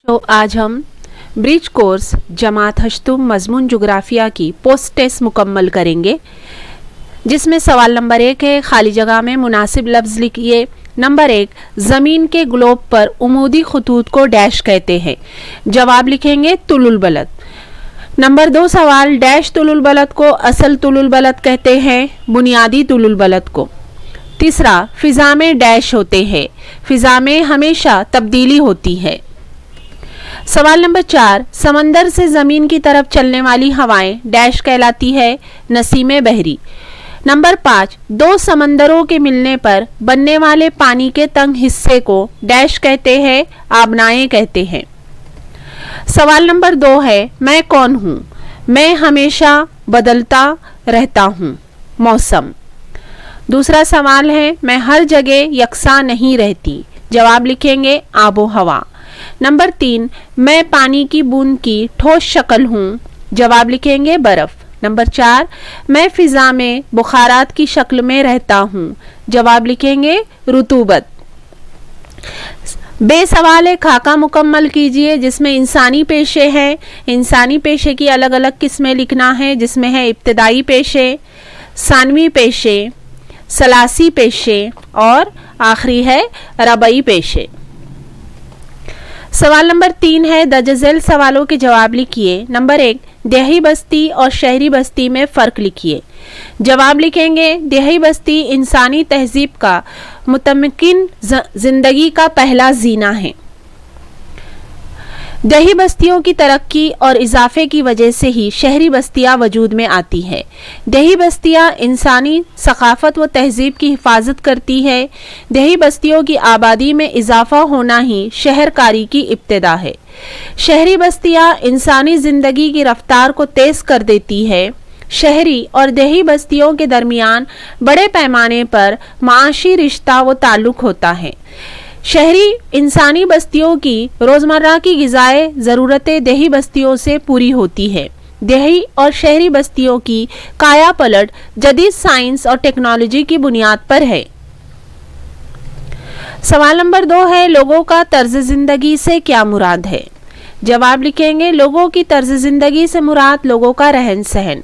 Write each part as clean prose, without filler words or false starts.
तो आज हम ब्रिज कोर्स जमात हश्तुम मजमून जोग्राफिया की पोस्ट टेस्ट मुकम्मल करेंगे, जिसमें सवाल नंबर 1 है खाली जगह में मुनासिब लफ्ज़ लिखिए। नंबर 1, ज़मीन के ग्लोब पर उमूदी खतूत को डैश कहते हैं। जवाब लिखेंगे तुलुल बलद। नंबर 2 सवाल, डैश तुलुल बलद को असल तुलुल बलद कहते हैं, बुनियादी तुलुल बलद को। तीसरा, फ़िज़ा में डैश होते हैं, फ़िज़ा में हमेशा तब्दीली होती है। सवाल नंबर 4, समंदर से ज़मीन की तरफ चलने वाली हवाएं डैश कहलाती है, नसीमे बहरी। नंबर 5, दो समंदरों के मिलने पर बनने वाले पानी के तंग हिस्से को डैश कहते हैं, आबनाएं कहते हैं। सवाल नंबर 2 है, मैं कौन हूँ? मैं हमेशा बदलता रहता हूँ, मौसम। दूसरा सवाल है, मैं हर जगह यकसा नहीं रहती। जवाब लिखेंगे आबो हवा। नंबर 3, मैं पानी की बूंद की ठोस शक्ल हूँ। जवाब लिखेंगे बर्फ। नंबर 4, मैं फिजा में बुखारात की शक्ल में रहता हूँ। जवाब लिखेंगे रुतूबत। बे सवाल है, खाका मुकम्मल कीजिए, जिसमें इंसानी पेशे हैं। इंसानी पेशे की अलग अलग किस्में लिखना है, जिसमें है इब्तदाई पेशे, सानवी पेशे, सलासी पेशे और आखिरी है रबई पेशे। सवाल नंबर 3 है, दर्ज सवालों के जवाब लिखिए। नंबर 1, देही बस्ती और शहरी बस्ती में फ़र्क लिखिए। जवाब लिखेंगे देही बस्ती इंसानी तहजीब का मुतमक्किन ज़िंदगी का पहला जीना है। देही बस्तियों की तरक्की और इजाफे की वजह से ही शहरी बस्तियां वजूद में आती है। देही बस्तियां इंसानी सकाफत व तहजीब की हिफाजत करती है। देही बस्तियों की आबादी में इजाफा होना ही शहरकारी की इब्तिदा है। शहरी बस्तियां इंसानी ज़िंदगी की रफ्तार को तेज़ कर देती है। शहरी और देही बस्तियों के दरमियान बड़े पैमाने पर माशी रिश्ता व ताल्लुक़ होता है। शहरी इंसानी बस्तियों की रोज़मर्रा की ग़िज़ाई ज़रूरतें देही बस्तियों से पूरी होती है। देही और शहरी बस्तियों की काया पलट जदीद साइंस और टेक्नोलॉजी की बुनियाद पर है। सवाल नंबर 2 है, लोगों का तर्ज ज़िंदगी से क्या मुराद है? जवाब लिखेंगे लोगों की तर्ज ज़िंदगी से मुराद लोगों का रहन सहन।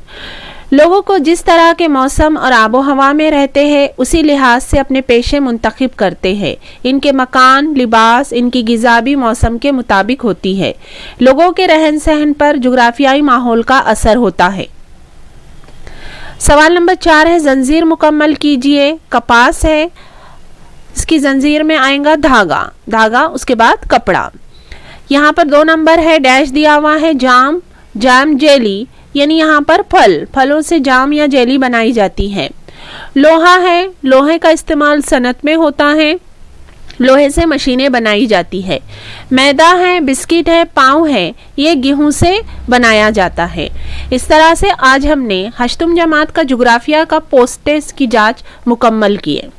लोगों को जिस तरह के मौसम और आबो हवा में रहते हैं, उसी लिहाज से अपने पेशे मुंतखब करते हैं। इनके मकान, लिबास, इनकी ग़िज़ा भी मौसम के मुताबिक होती है। लोगों के रहन सहन पर जुग्राफियाई माहौल का असर होता है। सवाल नंबर 4 है, जंजीर मुकम्मल कीजिए। कपास है, इसकी जंजीर में आएगा धागा, उसके बाद कपड़ा। यहाँ पर 2 नंबर है, डैश दिया हुआ है, जाम जेली, यानी यहाँ पर फलों से जाम या जेली बनाई जाती है। लोहा है, लोहे का इस्तेमाल सनत में होता है, लोहे से मशीनें बनाई जाती है। मैदा है, बिस्किट है, पाव है, ये गेहूं से बनाया जाता है। इस तरह से आज हमने हश्तुम जमात का जोग्राफिया का पोस्ट टेस्ट की जांच मुकम्मल की है।